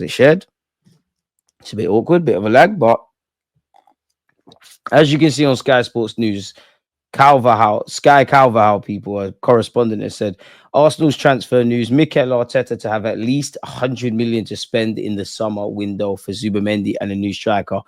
it shared? It's a bit awkward, bit of a lag, but as you can see on Sky Sports News, Sky Calverhal people, a correspondent has said Arsenal's transfer news: Mikel Arteta to have at least 100 million to spend in the summer window for Zubamendi and a new striker.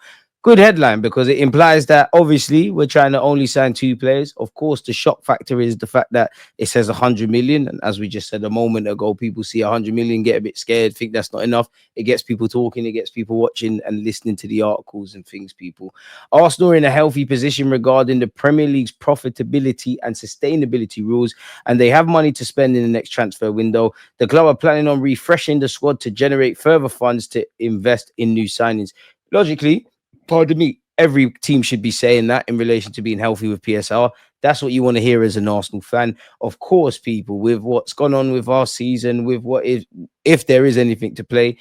Good headline because it implies that obviously we're trying to only sign two players. Of course, the shock factor is the fact that it says 100 million. And as we just said a moment ago, people see 100 million, get a bit scared, think that's not enough. It gets people talking, it gets people watching and listening to the articles and things, people. Arsenal are in a healthy position regarding the Premier League's profitability and sustainability rules, and they have money to spend in the next transfer window. The club are planning on refreshing the squad to generate further funds to invest in new signings. Logically, pardon me, every team should be saying that in relation to being healthy with PSR. That's what you want to hear as an Arsenal fan. Of course, people, with what's gone on with our season, with what is, if there is anything to play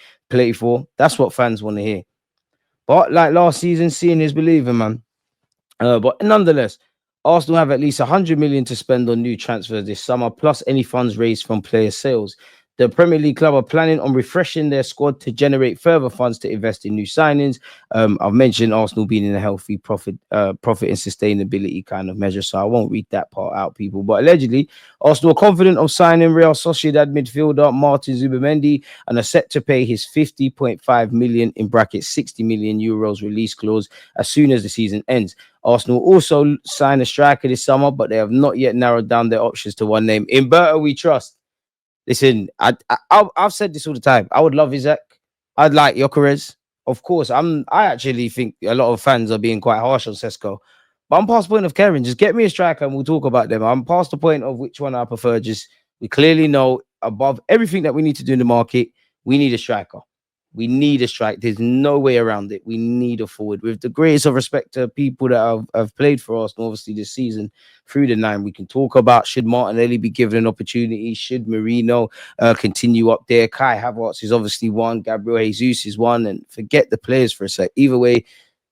for, that's what fans want to hear. But like last season, seeing is believing, man. But nonetheless, Arsenal have at least 100 million to spend on new transfers this summer, plus any funds raised from player sales. The Premier League club are planning on refreshing their squad to generate further funds to invest in new signings. I've mentioned Arsenal being in a healthy profit and sustainability kind of measure, so I won't read that part out, people. But allegedly, Arsenal are confident of signing Real Sociedad midfielder Martin Zubamendi and are set to pay his 50.5 million in brackets 60 million euros release clause as soon as the season ends. Arsenal also sign a striker this summer, but they have not yet narrowed down their options to one name. In Berta, we trust. Listen, I've said this all the time. I would love Isaac. I'd like Gyökeres. Of course, I actually think a lot of fans are being quite harsh on Sesko. But I'm past the point of caring. Just get me a striker and we'll talk about them. I'm past the point of which one I prefer. Just we clearly know above everything that we need to do in the market, we need a striker. We need a strike. There's no way around it. We need a forward. With the greatest of respect to people that have played for Arsenal, obviously, this season through the nine, we can talk about should Martinelli be given an opportunity? Should Marino continue up there? Kai Havertz is obviously one. Gabriel Jesus is one. And forget the players for a sec. Either way,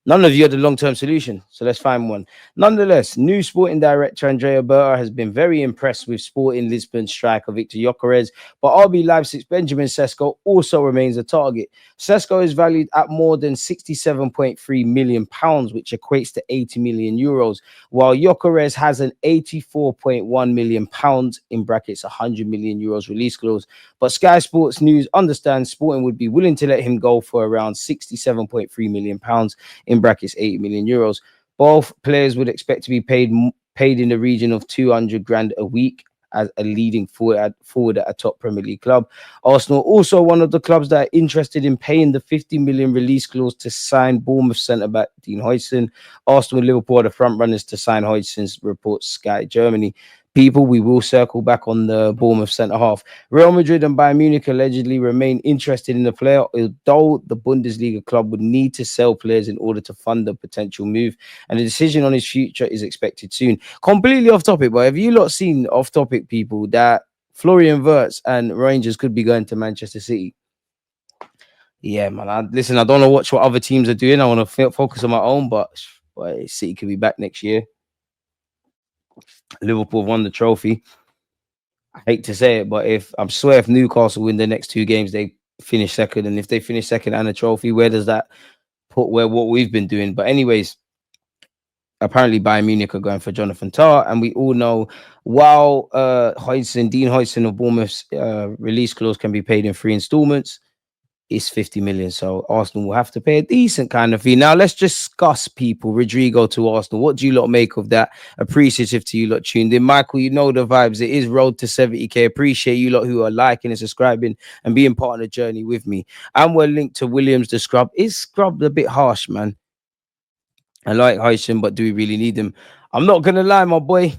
none of you are the long-term solution, so let's find one. Nonetheless, new sporting director Andrea Berta has been very impressed with Sporting Lisbon striker Victor Gyökeres, but RB Leipzig's Benjamin Sesko also remains a target. Sesko is valued at more than £67.3 million, which equates to 80 million euros, while Gyökeres has an £84.1 million in brackets 100 million euros release clause. But Sky Sports News understands Sporting would be willing to let him go for around £67.3 million in brackets 80 million euros. Both players would expect to be paid in the region of 200 grand a week as a leading forward at a top Premier League club. Arsenal also one of the clubs that are interested in paying the 50 million release clause to sign Bournemouth centre-back Dean Huijsen. Arsenal and Liverpool are the front runners to sign Huijsen, reports Sky Germany. People, we will circle back on the Bournemouth centre-half. Real Madrid and Bayern Munich allegedly remain interested in the player, although the Bundesliga club would need to sell players in order to fund the potential move, and the decision on his future is expected soon. Completely off topic, but have you lot seen off topic, people, that Florian Wirtz and Rangers could be going to Manchester City? Yeah, man. Listen, I don't know what other teams are doing. I want to focus on my own, but City could be back next year. Liverpool won the trophy. I hate to say it, but if Newcastle win the next two games, they finish second. And if they finish second and a trophy, where does that put what we've been doing? But anyways, apparently Bayern Munich are going for Jonathan Tah, and we all know while Dean Huijsen of Bournemouth's release clause can be paid in 3 installments, it's 50 million. So Arsenal will have to pay a decent kind of fee. Now let's discuss, people. Rodrigo to Arsenal. What do you lot make of that? Appreciative to you lot tuned in. Michael, you know the vibes. It is road to 70k. Appreciate you lot who are liking and subscribing and being part of the journey with me. And we're linked to Williams the Scrub. Is Scrub a bit harsh, man? I like Huijsen, but do we really need him? I'm not gonna lie, my boy.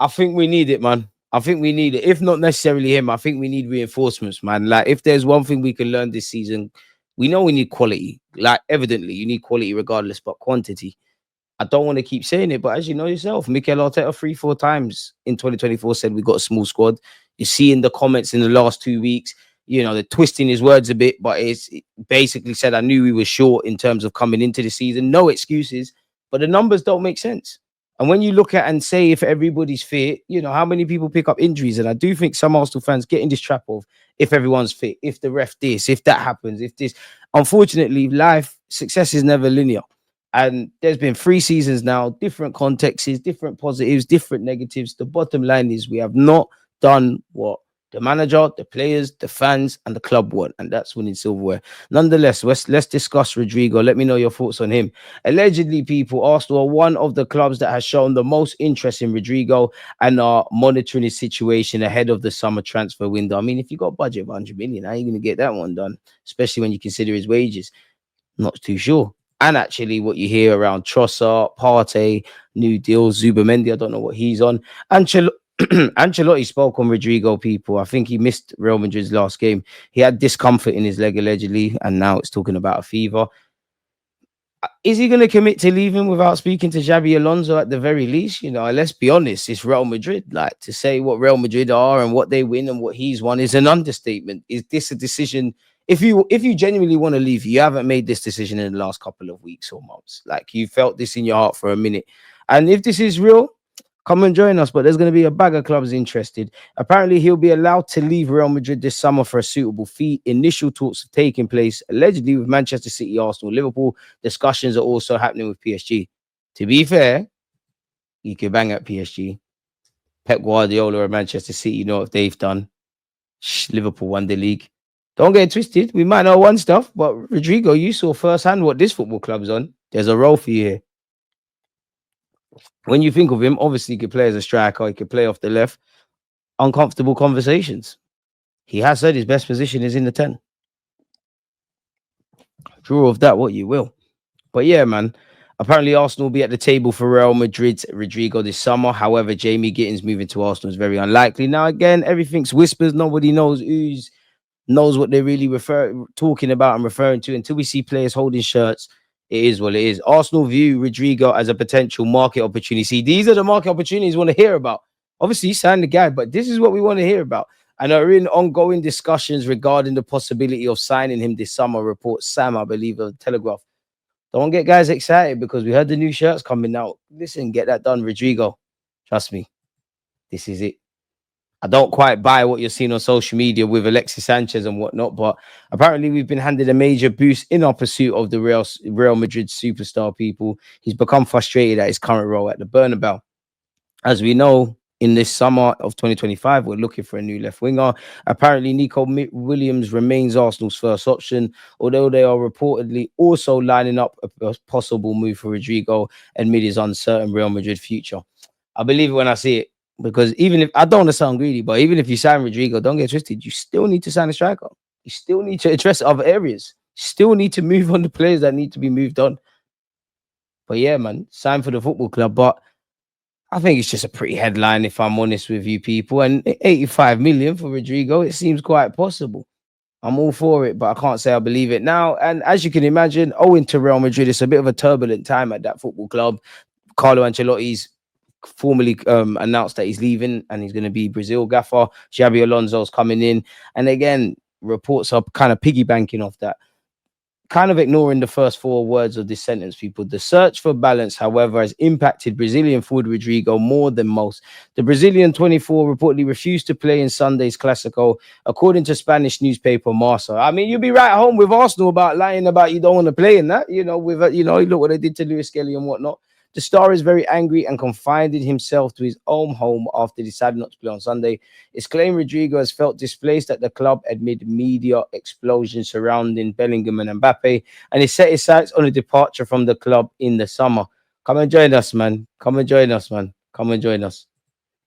I think we need it, man. I think we need it. If not necessarily him, I think we need reinforcements, man. Like, if there's one thing we can learn this season, we know we need quality. Like, evidently, you need quality regardless, but quantity. I don't want to keep saying it, but as you know yourself, Mikel Arteta 3-4 times in 2024 said we got a small squad. You see in the comments in the last 2 weeks, you know, they're twisting his words a bit, but it basically said, I knew we were short in terms of coming into the season. No excuses, but the numbers don't make sense. And when you look at and say if everybody's fit, how many people pick up injuries? And I do think some Arsenal fans get in this trap of if everyone's fit, if the ref this, if that happens, if this. Unfortunately, success is never linear. And there's been 3 seasons now, different contexts, different positives, different negatives. The bottom line is we have not done what the manager, the players, the fans, and the club want, and that's winning silverware. Nonetheless, let's discuss Rodrigo. Let me know your thoughts on him. Allegedly, people, Arsenal are one of the clubs that has shown the most interest in Rodrigo and are monitoring his situation ahead of the summer transfer window. I mean, if you got a budget of 100 million, how are you going to get that one done? Especially when you consider his wages. Not too sure. And actually, what you hear around Trossard, Partey, new deals, Zubamendi, I don't know what he's on. Ancelotti spoke on Rodrigo, people. I think he missed Real Madrid's last game. He had discomfort in his leg, allegedly, and now it's talking about a fever. Is he going to commit to leaving without speaking to Xabi Alonso at the very least? Let's be honest, it's Real Madrid. Like, to say what Real Madrid are and what they win and what he's won is an understatement. Is this a decision? If you genuinely want to leave, you haven't made this decision in the last couple of weeks or months. Like, you felt this in your heart for a minute. And if this is real, come and join us. But there's going to be a bag of clubs interested. Apparently, he'll be allowed to leave Real Madrid this summer for a suitable fee. Initial talks have taken place, allegedly, with Manchester City, Arsenal, Liverpool. Discussions are also happening with PSG. To be fair, you could bang at PSG. Pep Guardiola or Manchester City, what they've done. Liverpool won the league. Don't get it twisted. We might know one stuff, but Rodrigo, you saw firsthand what this football club's on. There's a role for you here. When you think of him, obviously he could play as a striker, he could play off the left. Uncomfortable conversations. He has said his best position is in the 10. Draw of that what you will. But yeah, man. Apparently Arsenal will be at the table for Real Madrid's Rodrigo this summer. However, Jamie Gittins moving to Arsenal is very unlikely. Now, again, everything's whispers. Nobody knows knows what they're really talking about and referring to. Until we see players holding shirts, it is what it is. Arsenal view Rodrigo as a potential market opportunity. See, these are the market opportunities we want to hear about. Obviously, he signed the guy, but this is what we want to hear about. And are in ongoing discussions regarding the possibility of signing him this summer, reports Sam, I believe, of the Telegraph. Don't get guys excited because we heard the new shirts coming out. Listen, get that done, Rodrigo. Trust me, this is it. I don't quite buy what you're seeing on social media with Alexis Sanchez and whatnot, but apparently we've been handed a major boost in our pursuit of the Real Madrid superstar, people. He's become frustrated at his current role at the Bernabeu. As we know, in this summer of 2025, we're looking for a new left winger. Apparently, Nico Williams remains Arsenal's first option, although they are reportedly also lining up a possible move for Rodrigo amid his uncertain Real Madrid future. I believe it when I see it. Because even if I don't want to sound greedy, but even if you sign Rodrigo, don't get twisted, you still need to sign a striker. You still need to address other areas. You still need to move on the players that need to be moved on. But yeah, man, sign for the football club. But I think it's just a pretty headline, if I'm honest with you, people. And 85 million for Rodrigo, it seems quite possible. I'm all for it, but I can't say I believe it now. And as you can imagine, owing to Real Madrid, it's a bit of a turbulent time at that football club. Carlo Ancelotti's formally announced that he's leaving and he's going to be Brazil gaffer. Xabi Alonso's coming in. And again, reports are kind of piggybanking off that. Kind of ignoring the first 4 words of this sentence, people. The search for balance, however, has impacted Brazilian forward Rodrigo more than most. The Brazilian 24 reportedly refused to play in Sunday's Clásico, according to Spanish newspaper Marca. I mean, you'd be right home with Arsenal about lying about you don't want to play in that, look what they did to Lewis Kelly and whatnot. The star is very angry and confined himself to his own home after deciding not to play on Sunday. It's claimed Rodrigo has felt displaced at the club amid media explosions surrounding Bellingham and Mbappe, and he set his sights on a departure from the club in the summer. Come and join us, man. Come and join us, man. Come and join us.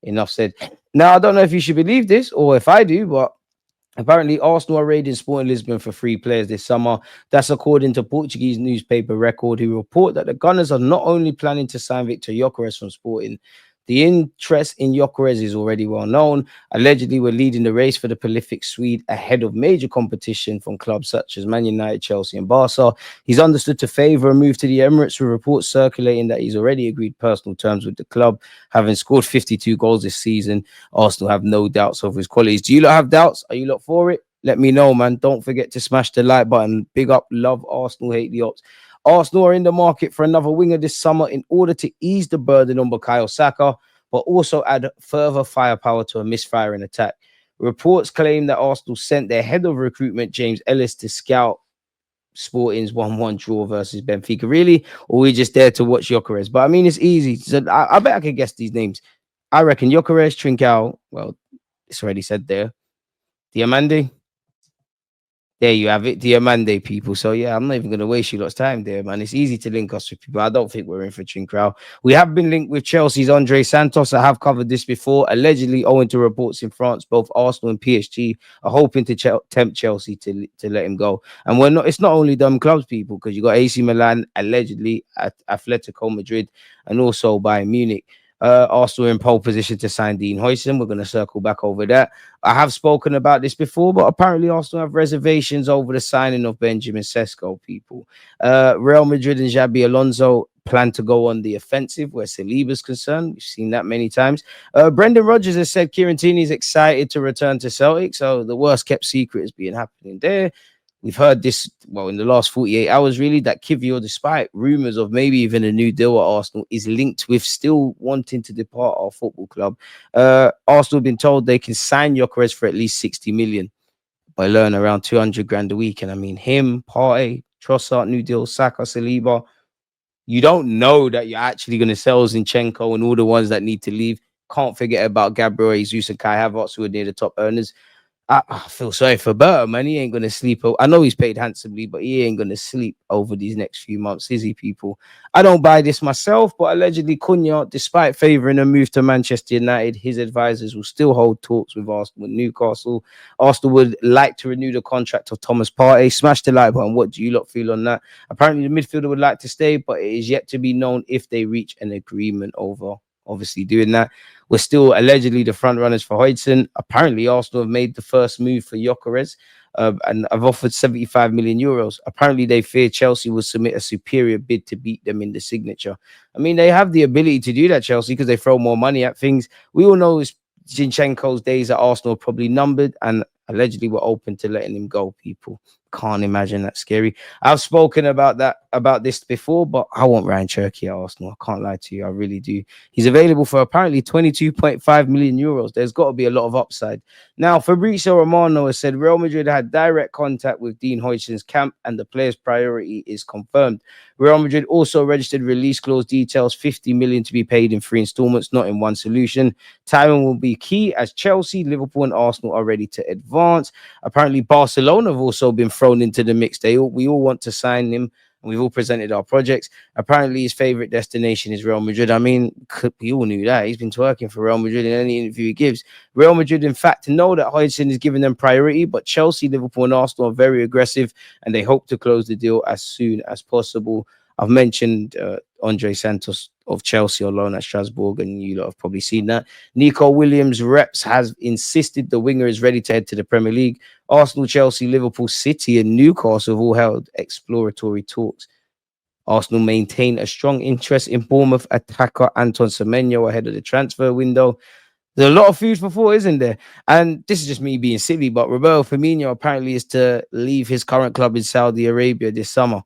Enough said. Now, I don't know if you should believe this or if I do, but apparently, Arsenal are raiding Sporting Lisbon for 3 players this summer. That's according to Portuguese newspaper Record, who report that the Gunners are not only planning to sign Victor Gyökeres from Sporting. The interest in Gyökeres is already well known. Allegedly, we're leading the race for the prolific Swede ahead of major competition from clubs such as Man United, Chelsea and Barca. He's understood to favour a move to the Emirates, with reports circulating that he's already agreed personal terms with the club, having scored 52 goals this season. Arsenal have no doubts over his qualities. Do you lot have doubts? Are you lot for it? Let me know, man. Don't forget to smash the like button. Big up, love Arsenal, hate the ops. Arsenal are in the market for another winger this summer in order to ease the burden on Bukayo Saka, but also add further firepower to a misfiring attack. Reports claim that Arsenal sent their head of recruitment, James Ellis, to scout Sporting's 1-1 draw versus Benfica. Really? Or we just there to watch Gyökeres? But I mean, it's easy. So I bet I could guess these names. I reckon Gyökeres, Trincao. Well, it's already said there. Diamande. There you have it, Diamande, people. So yeah, I'm not even going to waste you lot's time there, man. It's easy to link us with people. I don't think we're in for Trincao. We have been linked with Chelsea's Andre Santos. I have covered this before. Allegedly, owing to reports in France, both Arsenal and PSG are hoping to tempt Chelsea to let him go. And we're not. It's not only them clubs, people, because you got AC Milan, allegedly at Atletico Madrid, and also Bayern Munich. Arsenal in pole position to sign Dean Huijsen. We're going to circle back over that. I have spoken about this before, but apparently Arsenal have reservations over the signing of Benjamin Sesko, people. Real Madrid and Xabi Alonso plan to go on the offensive where Saliba's concerned. We've seen that many times. Brendan Rodgers has said Kieran Tierney is excited to return to Celtic, so the worst kept secret is being happening there. We've heard this, well, in the last 48 hours, really, that Kivior, despite rumours of maybe even a new deal at Arsenal, is linked with still wanting to depart our football club. Arsenal have been told they can sign Gyökeres for at least 60 million by learning around 200 grand a week. And I mean, him, Partey, Trossard, new deal, Saka, Saliba. You don't know that you're actually going to sell Zinchenko and all the ones that need to leave. Can't forget about Gabriel Jesus and Kai Havertz, who are near the top earners. I feel sorry for Berta, man. He ain't gonna sleep. I know he's paid handsomely, but he ain't gonna sleep over these next few months, is he, people? I don't buy this myself, but allegedly Cunha, despite favouring a move to Manchester United, his advisors will still hold talks with Arsenal and Newcastle. Arsenal would like to renew the contract of Thomas Partey. Smash the like button. What do you lot feel on that? Apparently, the midfielder would like to stay, but it is yet to be known if they reach an agreement over obviously doing that. We're still allegedly the front runners for Huijsen. Apparently, Arsenal have made the first move for Gyökeres and have offered 75 million euros. Apparently, they fear Chelsea will submit a superior bid to beat them in the signature. I mean, they have the ability to do that, Chelsea, because they throw more money at things. We all know Zinchenko's days at Arsenal are probably numbered, and allegedly we're open to letting him go, people. Can't imagine that scary. I've spoken about this before, but I want Ryan Cherky at Arsenal. I can't lie to you. I really do. He's available for apparently 22.5 million euros. There's got to be a lot of upside. Now, Fabrizio Romano has said Real Madrid had direct contact with Dean Huijsen's camp and the player's priority is confirmed. Real Madrid also registered release clause details, 50 million to be paid in 3 installments, not in one solution. Timing will be key as Chelsea, Liverpool and Arsenal are ready to advance. Apparently, Barcelona have also been thrown into the mix. We all want to sign him, and we've all presented our projects. Apparently, his favorite destination is Real Madrid. I mean, we all knew that. He's been twerking for Real Madrid in any interview he gives. Real Madrid, in fact, know that Huijsen is giving them priority, but Chelsea, Liverpool, and Arsenal are very aggressive, and they hope to close the deal as soon as possible. I've mentioned Andre Santos of Chelsea on loan at Strasbourg, and you lot have probably seen that. Nico Williams' reps has insisted the winger is ready to head to the Premier League. Arsenal, Chelsea, Liverpool, City, and Newcastle have all held exploratory talks. Arsenal maintain a strong interest in Bournemouth attacker Anton Semenyo ahead of the transfer window. There's a lot of food for thought, isn't there? And this is just me being silly, but Roberto Firmino apparently is to leave his current club in Saudi Arabia this summer.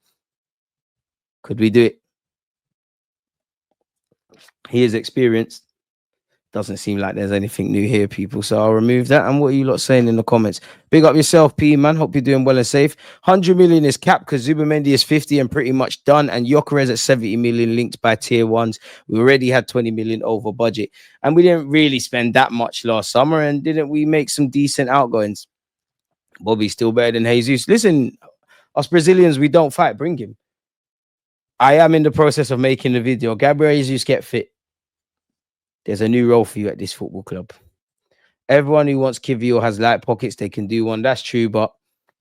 Could we do it? He is experienced. Doesn't seem like there's anything new here, people. So I'll remove that. And what are you lot saying in the comments? Big up yourself, P, man. Hope you're doing well and safe. 100 million is capped because Zubamendi is 50 and pretty much done. And Gyökeres at 70 million linked by tier ones. We already had 20 million over budget. And we didn't really spend that much last summer. And didn't we make some decent outgoings? Bobby's still better than Jesus. Listen, us Brazilians, we don't fight. Bring him. I am in the process of making the video. Gabriel Jesus, get fit. There's a new role for you at this football club. Everyone who wants Kivior has light pockets. They can do one. That's true. But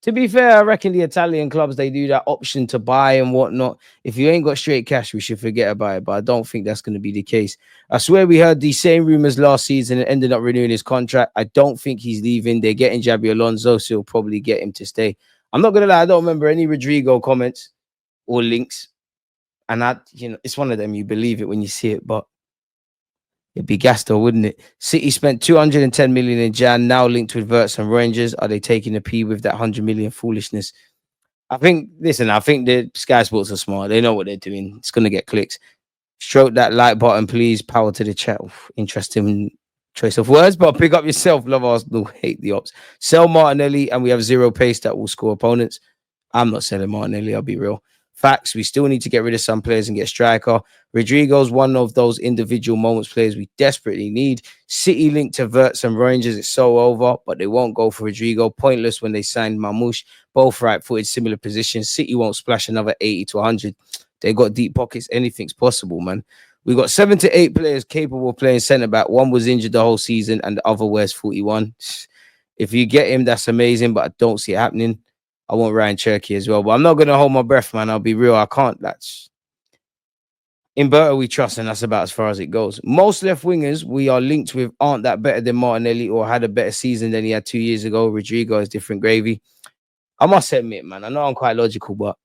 to be fair, I reckon the Italian clubs, they do that option to buy and whatnot. If you ain't got straight cash, we should forget about it. But I don't think that's going to be the case. I swear we heard these same rumors last season and ended up renewing his contract. I don't think he's leaving. They're getting Xabi Alonso, so he'll probably get him to stay. I'm not going to lie. I don't remember any Rodrigo comments or links. And it's one of them. You believe it when you see it, but it'd be Gasto, wouldn't it? City spent 210 million in Jan, now linked with Verts and Rangers. Are they taking a P with that 100 million foolishness? I think, listen, I think the Sky Sports are smart. They know what they're doing. It's going to get clicks. Stroke that like button, please. Power to the chat. Oof, interesting choice of words, but pick up yourself. Love Arsenal, hate the ops. Sell Martinelli, and we have zero pace that will score opponents. I'm not selling Martinelli, I'll be real. Facts, we still need to get rid of some players and get striker. Rodrigo's one of those individual moments players we desperately need. City linked to Verts and Rangers, it's so over, but they won't go for Rodrigo. Pointless when they signed Mamouche. Both right-footed, similar positions. City won't splash another 80 to 100. They got deep pockets. Anything's possible, man. We got 7 to 8 players capable of playing centre-back. One was injured the whole season, and the other wears 41. If you get him, that's amazing, but I don't see it happening. I want Ryan Cherky as well, but I'm not going to hold my breath, man. I'll be real. I can't. That's in Berta we trust, and that's about as far as it goes. Most left wingers we are linked with aren't that better than Martinelli or had a better season than he had 2 years ago. Rodrigo is different gravy. I must admit, man, I know I'm quite logical, but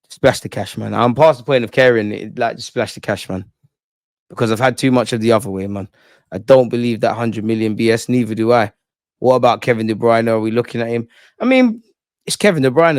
splash the cash, man. I'm past the point of caring. Like, just splash the cash, man, because I've had too much of the other way, man. I don't believe that 100 million BS. Neither do I. What about Kevin De Bruyne? Are we looking at him? I mean, it's Kevin De Bruyne.